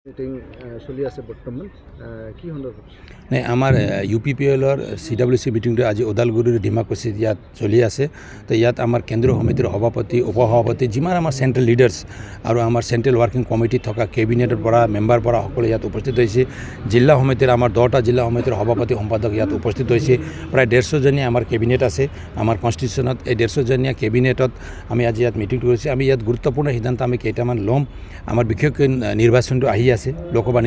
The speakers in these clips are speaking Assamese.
মিটিং চলি আছে বৰ্তমান কি সন্দৰ্ভত নাই আমাৰ UPPLৰ CWC মিটিংটো আজি ওদালগুৰিৰ ডিমাকুছিত ইয়াত চলি আছে তো ইয়াত আমাৰ কেন্দ্ৰীয় সমিতিৰ সভাপতি উপসভাপতি যিমান আমাৰ চেণ্ট্ৰেল লিডাৰ্ছ আৰু আমাৰ চেণ্ট্ৰেল ৱাৰ্কিং কমিটি থকা কেবিনেটৰ পৰা মেম্বাৰ পৰা সকলো ইয়াত উপস্থিত হৈছে জিলা সমিতিৰ আমাৰ 10টা জিলা সমিতিৰ সভাপতি সম্পাদক ইয়াত উপস্থিত হৈছে প্ৰায় 150 জনীয়া আমাৰ কেবিনেট আছে আমাৰ কনষ্টিটিউশ্যনত এই 150 জনীয়া কেবিনেটত আমি আজি ইয়াত মিটিং কৰিছোঁ আমি ইয়াত গুৰুত্বপূৰ্ণ সিদ্ধান্ত আমি কেইটামান ল'ম আমাৰ বিশেষকৈ নিৰ্বাচনটো আহি আছে লোকসভা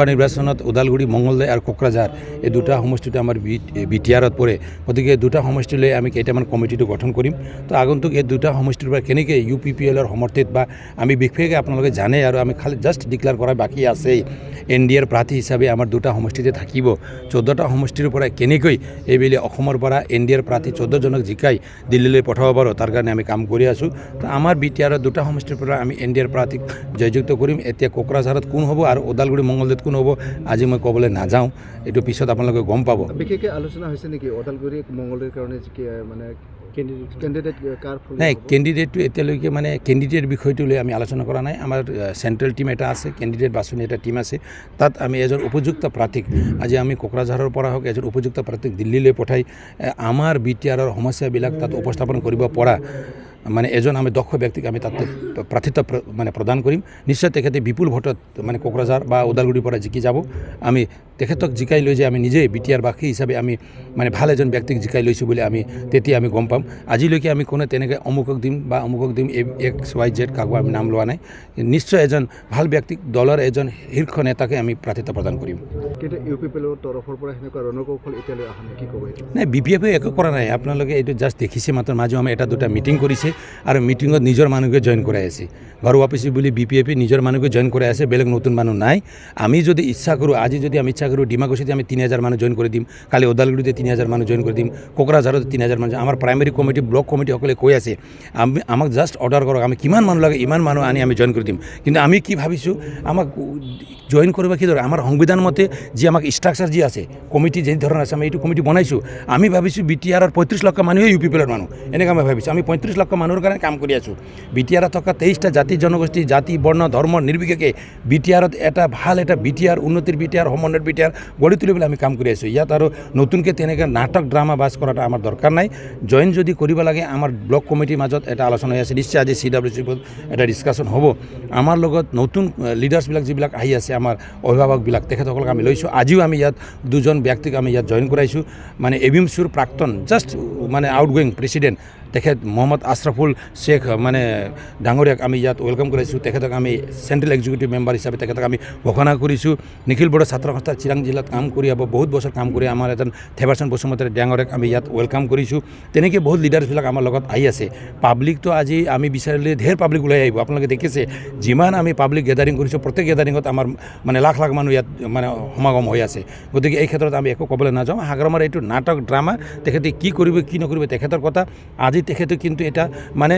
নিৰ্বাচনত ওদালগুৰি মঙ্গলদৈ আৰু কোকৰাঝাৰ এই দুটা সমষ্টিটো আমাৰ বিটিআৰত পৰে গতিকে দুটা সমষ্টিলৈ আমি কেইটামান কমিটিটো গঠন কৰিম তো আগন্তুক এই দুটা সমষ্টিৰ পৰা কেনেকৈ UPPLৰ সমৰ্থিত বা আমি বিশেষকৈ আপোনালোকে জানে আৰু আমি খালি জাষ্ট ডিক্লেয়াৰ কৰা বাকী আছে NDAৰ প্ৰাৰ্থী হিচাপে আমাৰ দুটা সমষ্টিতে থাকিব 14টা সমষ্টিৰ পৰা কেনেকৈ এইবেলি অসমৰ পৰা NDAৰ প্ৰাৰ্থী 14 জনক জিকাই দিল্লীলৈ পঠাব পাৰোঁ তাৰ কাৰণে আমি কাম কৰি আছোঁ তো আমাৰ বিটিআৰত দুটা সমষ্টিৰ পৰা আমি NDAৰ প্ৰাৰ্থীক জয়যুক্ত কৰিম এতিয়া কোকৰাঝাৰত কোন হ'ব আৰু ওদালগুৰি মঙ্গলদৈত কোন হ'ব আজি মই ক'বলৈ নাযাওঁ এইটো পিছত আপোনালোকে গম পাব বিশেষকৈ আলোচনা হৈছে নেকি ওদালগুৰি মঙ্গলদৈৰ কাৰণে মানে কেণ্ডিডেট কাৰ নাই কেণ্ডিডেটটো এতিয়ালৈকে মানে কেণ্ডিডেট বিষয়টো লৈ আমি আলোচনা কৰা নাই আমাৰ চেণ্ট্ৰেল টিম এটা আছে কেণ্ডিডেট বাছনি এটা টিম আছে তাত আমি এজন উপযুক্ত প্ৰাৰ্থীক আজি আমি কোকৰাঝাৰৰ পৰা হওক এজন উপযুক্ত প্ৰাৰ্থীক দিল্লীলৈ পঠাই আমাৰ বিটিআৰৰ সমস্যাবিলাক তাত উপস্থাপন কৰিব পৰা মানে এজন আমি দক্ষ ব্যক্তিক আমি তাতে প্ৰাৰ্থিত্ব মানে প্ৰদান কৰিম নিশ্চয় তেখেতে বিপুল ভোটত মানে কোকৰাঝাৰ বা ওদালগুৰিৰ পৰা জিকি যাব আমি তেখেতক জিকাই লৈ যে আমি নিজেই বিটিআৰ বাসী হিচাপে আমি মানে ভাল এজন ব্যক্তিক জিকাই লৈছোঁ বুলি আমি তেতিয়া আমি গম পাম আজিলৈকে আমি কোনো তেনেকৈ অমুকক দিম বা অমুকক দিম XYZ কাকো আমি নাম লোৱা নাই নিশ্চয় এজন ভাল ব্যক্তিক দলৰ এজন শীৰ্ষ নেতাকে আমি প্ৰাৰ্থিত্ব প্ৰদান কৰিম কিন্তু UPPLৰ তৰফৰ পৰা সেনেকুৱা ৰণকৌশল এতিয়ালৈ অহা নাই কি ক'ব নাই BPFে একো কৰা নাই আপোনালোকে এইটো জাষ্ট দেখিছে মাত্ৰ মাজে আমি এটা দুটা মিটিং কৰিছে আৰু মিটিঙত নিজৰ মানুহকে জইন কৰাই আছে ঘৰুৱা পিছি বুলি BPFে নিজৰ মানুহকে জইন কৰাই আছে বেলেগ নতুন মানুহ নাই আমি যদি ইচ্ছা কৰোঁ আজি যদি আমি ইচ্ছা কৰোঁ ডিমাকুছিতে আমি 3000 মানুহ জইন কৰি দিম কালি ওদালগুৰিতে 3000 মানুহ জইন কৰি দিম কোকৰাঝাৰত 3000 মানুহ আমাৰ প্ৰাইমেৰী কমিটি ব্লক কমিটি সকলে কৈ আছে আমাক জাষ্ট অৰ্ডাৰ কৰক আমি কিমান মানুহ লাগে ইমান মানুহ আনি আমি জইন কৰি দিম কিন্তু আমি কি ভাবিছোঁ আমাক জইন কৰিব কি ধৰে আমাৰ সংবিধান মতে যি আমাক ষ্ট্ৰাকচাৰ যি আছে কমিটি যি ধৰণৰ আছে আমি এইটো কমিটি বনাইছোঁ আমি ভাবিছোঁ বিটিআৰৰ 35 লাখ মানুহে UPPLৰ মানুহ এনেকৈ আমি ভাবিছোঁ আমি 35 লাখ মানুহৰ কাৰণে কাম কৰি আছোঁ বিটিআৰত থকা 23টা জাতি জনগোষ্ঠী জাতি বৰ্ণ ধৰ্ম নিৰ্বিশেষে বিটিআৰত এটা ভাল এটা বিটিআৰ উন্নতিৰ বিটিআৰ সমন্বয়ৰ বিটিআৰ গঢ়ি তুলিবলৈ আমি কাম কৰি আছোঁ ইয়াত আৰু নতুনকৈ তেনেকৈ নাটক ড্ৰামা বাছ কৰাটো আমাৰ দৰকাৰ নাই জইন যদি কৰিব লাগে আমাৰ ব্লক কমিটিৰ মাজত এটা আলোচনা হৈ আছে নিশ্চয় আজি CWC এটা ডিছকাশ্যন হ'ব আমাৰ লগত নতুন লিডাৰ্ছবিলাক যিবিলাক আহি আছে আমাৰ অভিভাৱকবিলাক তেখেতসকলক আমি লৈছোঁ আজিও আমি ইয়াত দুজন ব্যক্তিক আমি ইয়াত জইন কৰাইছোঁ মানে ABMCৰ প্ৰাক্তন জাষ্ট মানে আউটগোয়িং প্ৰেছিডেণ্ট তেখেত মহম্মদ আশৰাফুল শেখ মানে ডাঙৰীয়াক আমি ইয়াত ৱেলকাম কৰাইছোঁ তেখেতক আমি চেণ্ট্ৰেল এক্সিকিউটিভ মেম্বাৰ হিচাপে তেখেতক আমি ঘোষণা কৰিছোঁ নিখিল বড়ো ছাত্ৰ সংস্থা চিৰাং জিলাত কাম কৰি বহুত বছৰ কাম কৰি আমাৰ এজন থেবাৰচন বসুমতাৰী ডাঙৰীয়াক আমি ইয়াত ৱেলকাম কৰিছোঁ তেনেকৈ বহুত লিডাৰ্ছবিলাক আমাৰ লগত আহি আছে পাব্লিকটো আজি আমি বিচাৰিলে ধেৰ পাব্লিক ওলাই আহিব আপোনালোকে দেখিছে যিমান আমি পাব্লিক গেডাৰিং কৰিছোঁ প্ৰত্যেক গেডাৰিঙত আমাৰ মানে লাখ লাখ মানুহ ইয়াত মানে সমাগম হৈ আছে গতিকে এই ক্ষেত্ৰত আমি একো ক'বলৈ নাযাওঁ হাগ্ৰামাৰ এইটো নাটক ড্ৰামা তেখেতে কি কৰিব কি নকৰিব তেখেতৰ কথা আজি তেখেতে কিন্তু এটা মানে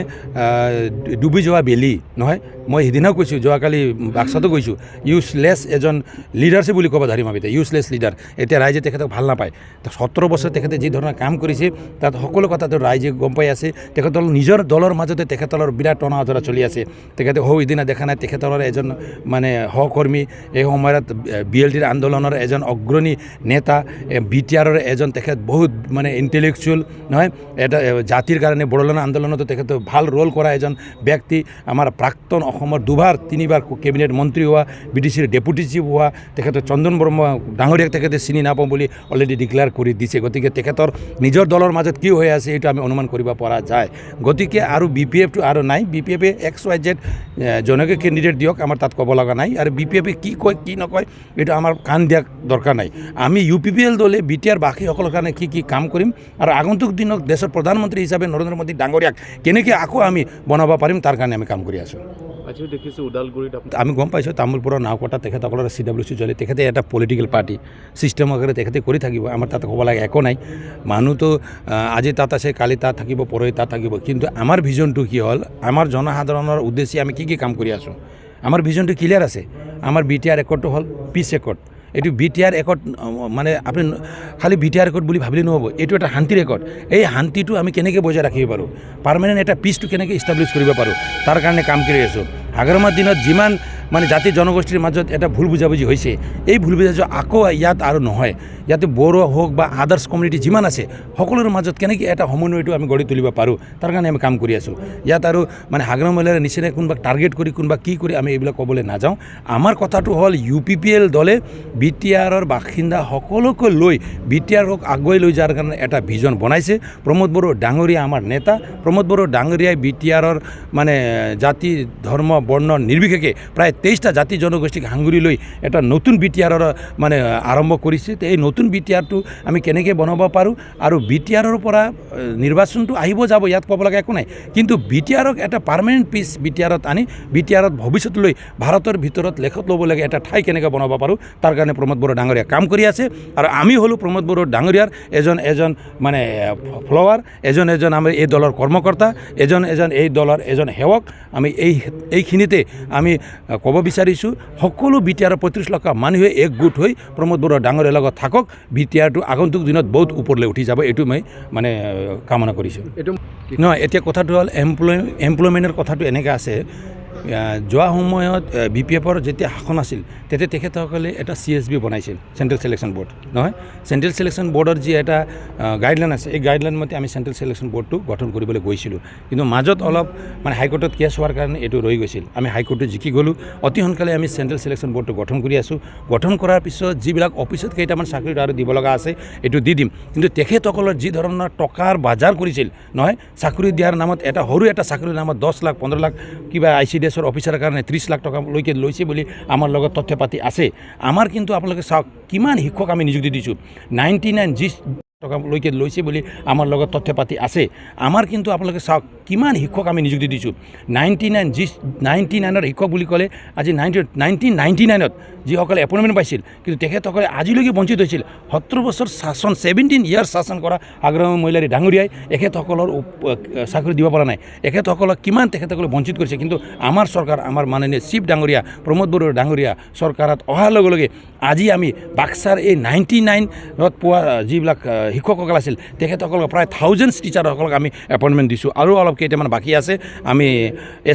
ডুবি যোৱা বেলি নহয় মই সিদিনাও কৈছোঁ যোৱাকালি বাক্সাতো কৈছোঁ ইউজলেছ এজন লিডাৰছে বুলি ক'ব ধৰিম আমি ইউজলেছ লিডাৰ এতিয়া ৰাইজে তেখেতক ভাল নাপায় 17 বছৰ তেখেতে যি ধৰণৰ কাম কৰিছে তাত সকলো কথাটো ৰাইজে গম পাই আছে তেখেতৰ নিজৰ দলৰ মাজতে তেখেতৰ বিৰাট টনা আজৰা চলি আছে তেখেতে সিদিনা দেখা নাই তেখেতৰ এজন মানে সহকৰ্মী এই সময়ত BLTৰ আন্দোলনৰ এজন অগ্ৰণী নেতা বিটিআৰৰ এজন তেখেত বহুত মানে ইণ্টেলেকচুৱেল নহয় এটা জাতিৰ কাৰণে বড়োলেণ্ড আন্দোলনতো তেখেতে ভাল ৰোল কৰা এজন ব্যক্তি আমাৰ প্ৰাক্তন অসমৰ 2-3বাৰ কেবিনেট মন্ত্ৰী হোৱা BDCৰ ডেপুটি চিফ হোৱা তেখেতে চন্দন বৰ্মা ডাঙৰীয়াক তেখেতে চিনি নাপাওঁ বুলি অলৰেডি ডিক্লেয়াৰ কৰি দিছে গতিকে তেখেতৰ নিজৰ দলৰ মাজত কি হৈ আছে এইটো আমি অনুমান কৰিব পৰা যায় গতিকে আৰু BPFটো আৰু নাই BPFে XYZ জনকে কেণ্ডিডেট দিয়ক আমাৰ তাত ক'ব লগা নাই আৰু BPFে কি কয় কি নকয় এইটো আমাৰ কাণ দিয়া দৰকাৰ নাই আমি UPPL দলে বিটিআৰ বাকীসকলৰ কাৰণে কি কাম কৰিম আৰু আগন্তুক দিনত দেশৰ প্ৰধানমন্ত্ৰী হিচাপে নৰেন্দ্ৰ মোদী ডাঙৰীয়াক কেনেকৈ আকৌ আমি বনাব পাৰিম তাৰ কাৰণে আমি কাম কৰি আছোঁ আজি দেখিছোঁ ওদালগুৰিত আমি গম পাইছোঁ তামোলপুৰৰ নাওকটা তেখেতসকলৰ CWC জ্বলে তেখেতে এটা পলিটিকেল পাৰ্টি ছিষ্টেমকে তেখেতে কৰি থাকিব আমাৰ তাত ক'ব লাগে একো নাই মানুহটো আজি তাত আছে কালি তাত থাকিব পৰহি তাত থাকিব কিন্তু আমাৰ ভিজনটো কি হ'ল আমাৰ জনসাধাৰণৰ উদ্দেশ্যে আমি কি কাম কৰি আছোঁ আমাৰ ভিজনটো ক্লিয়াৰ আছে আমাৰ বিটিআৰ ৰেকৰ্ডটো হ'ল পিছ ৰেকৰ্ড এইটো বিটিআৰ ৰেকৰ্ড মানে আপুনি খালি বিটিআৰ ৰেকৰ্ড বুলি ভাবিলে নহ'ব এইটো এটা শান্তি ৰেকৰ্ড এই শান্তিটো আমি কেনেকৈ বজাই ৰাখিব পাৰোঁ পাৰ্মানেণ্ট এটা পিচটো কেনেকৈ ইষ্টাব্লিছ কৰিব পাৰোঁ তাৰ কাৰণে কাম কৰি আছোঁ হাগ্ৰামাৰ দিনত যিমান মানে জাতি জনগোষ্ঠীৰ মাজত এটা ভুল বুজাবুজি হৈছে এই ভুল বুজাবুজি আকৌ ইয়াত আৰু নহয় ইয়াতে বড়ো হোক বা আদাৰ্ছ কমিউনিটি যিমান আছে সকলোৰে মাজত কেনেকৈ এটা সমন্বয়টো আমি গঢ়ি তুলিব পাৰোঁ তাৰ কাৰণে আমি কাম কৰি আছোঁ ইয়াত আৰু মানে হাগ্ৰাম মহিলাৰ নিচিনা কোনোবা টাৰ্গেট কৰি কোনোবা কি কৰি আমি এইবিলাক ক'বলৈ নাযাওঁ আমাৰ কথাটো হ'ল UPPL দলে BTRৰ বাসিন্দা সকলোকে লৈ BTRক আগুৱাই লৈ যোৱাৰ কাৰণে এটা ভিজন বনাইছে প্ৰমোদ বড়ো ডাঙৰীয়া আমাৰ নেতা প্ৰমোদ বড়ো ডাঙৰীয়াই BTRৰ মানে জাতি ধৰ্ম বৰ্ণ নিৰ্বিশেষে প্ৰায় 23টা জাতি জনগোষ্ঠীক সাঙুৰি লৈ এটা নতুন BTRৰ মানে আৰম্ভ কৰিছে এই নতুন BTRটো আমি কেনেকৈ বনাব পাৰোঁ আৰু BTRৰ পৰা নিৰ্বাচনটো আহিব যাব ইয়াত ক'ব লগা একো নাই কিন্তু BTRক এটা পাৰ্মানেণ্ট পিচ BTRত আনি BTRত ভৱিষ্যতলৈ ভাৰতৰ ভিতৰত লেখত ল'ব লাগে এটা ঠাই কেনেকৈ বনাব পাৰোঁ তাৰ কাৰণে প্ৰমোদ বড়ো ডাঙৰীয়া কাম কৰি আছে আৰু আমি হ'লোঁ প্ৰমোদ বড়ো ডাঙৰীয়াৰ এজন মানে ফলোৱাৰ এজন আমাৰ এই দলৰ কৰ্মকৰ্তা এজন এই দলৰ এজন সেৱক আমি এইখিনিতে আমি ক'ব বিচাৰিছোঁ সকলো BTRৰ 35 লাখ মানুহে একগোট হৈ প্ৰমোদ বড়ো ডাঙৰীয়াৰ লগত থাকক BTRটো আগন্তুক দিনত বহুত ওপৰলৈ উঠি যাব এইটো মই মানে কামনা কৰিছোঁ নহয় এতিয়া কথাটো হ'ল এমপ্লয়মেণ্টৰ কথাটো এনেকৈ আছে যোৱা সময়ত BPFৰ যেতিয়া শাসন আছিল তেতিয়া তেখেতসকলে এটা CSB বনাইছিল চেণ্ট্ৰেল চিলেকশ্যন বৰ্ড নহয় চেণ্ট্ৰেল চিলেকশ্যন বৰ্ডৰ যি এটা গাইডলাইন আছে এই গাইডলাইন মতে আমি চেণ্ট্ৰেল চিলেকশ্যন বৰ্ডটো গঠন কৰিবলৈ গৈছিলোঁ কিন্তু মাজত অলপ মানে হাইকোৰ্টত কেছ হোৱাৰ কাৰণে এইটো ৰৈ গৈছিল আমি হাইকোৰ্টত জিকি গ'লোঁ অতি সোনকালে আমি চেণ্ট্ৰেল চিলেকশ্যন বৰ্ডটো গঠন কৰি আছোঁ গঠন কৰাৰ পিছত যিবিলাক অফিচত কেইটামান চাকৰি আৰু দিব লগা আছে এইটো দি দিম কিন্তু তেখেতসকলৰ যি ধৰণৰ টকাৰ বজাৰ কৰিছিল নহয় চাকৰি দিয়াৰ নামত এটা সৰু এটা চাকৰিৰ নামত 10 লাখ 15 লাখ কিবা ICDS অফিচাৰৰ কাৰণে 30 লাখ টকালৈকে লৈছে বুলি আমাৰ লগত তথ্য পাতি আছে আমাৰ কিন্তু আপোনালোকে চাওক কিমান শিক্ষক আমি নিযুক্তি দিছোঁ 99 যি টকালৈকে লৈছে বুলি আমাৰ লগত তথ্য পাতি আছে আমাৰ কিন্তু আপোনালোকে চাওক কিমান শিক্ষক আমি নিযুক্তি দিছোঁ 99ৰ শিক্ষক বুলি ক'লে আজি 1999ত যিসকলে এপইণ্টমেণ্ট পাইছিল কিন্তু তেখেতসকলে আজিলৈকে বঞ্চিত হৈছিল 17 বছৰ শাসন 17 ইয়াৰ্ছ শাসন কৰা হাগ্ৰাম মহিলাৰী ডাঙৰীয়াই এখেতসকলৰ চাকৰি দিব পৰা নাই এখেতসকলক কিমান তেখেতসকলে বঞ্চিত কৰিছে কিন্তু আমাৰ চৰকাৰ আমাৰ মাননীয় চিফ ডাঙৰীয়া প্ৰমোদ বড়ো ডাঙৰীয়া চৰকাৰত অহাৰ লগে লগে আজি আমি বাক্সাৰ এই 99ত পোৱা যিবিলাক শিক্ষকসকল আছিল তেখেতসকলক প্ৰায় 1000 টিচাৰসকলক আমি এপইণ্টমেণ্ট দিছোঁ আৰু অলপ কেইটামান বাকী আছে আমি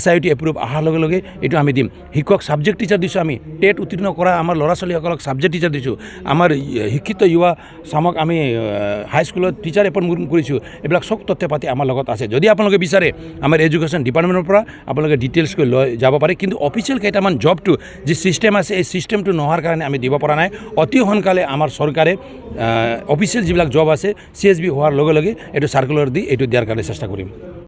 SIT এপ্ৰুভ অহাৰ লগে লগে এইটো আমি দিম শিক্ষক ছাবজেক্ট টিচাৰ দিছোঁ আমি টেট উত্তীৰ্ণ কৰা আমাৰ ল'ৰা ছোৱালীসকলক ছাবজেক্ট টিচাৰ দিছোঁ আমাৰ শিক্ষিত যুৱা চামক আমি হাইস্কুলত টিচাৰ এপইণ্টমেণ্ট কৰিছোঁ এইবিলাক চব তথ্য পাতি আমাৰ লগত আছে যদি আপোনালোকে বিচাৰে আমাৰ এডুকেশ্যন ডিপাৰ্টমেণ্টৰ পৰা আপোনালোকে ডিটেইলছ কৰি লৈ যাব পাৰে কিন্তু অফিচিয়েল কেইটামান জবটো যি ছিষ্টেম আছে এই ছিষ্টেমটো নোহোৱাৰ কাৰণে আমি দিব পৰা নাই অতি সোনকালে আমাৰ চৰকাৰে অফিচিয়েল যিবিলাক জব আছে CSB হোৱাৰ লগে লগে এইটো চাৰ্কুলাৰ দি এইটো দিয়াৰ কাৰণে চেষ্টা কৰিম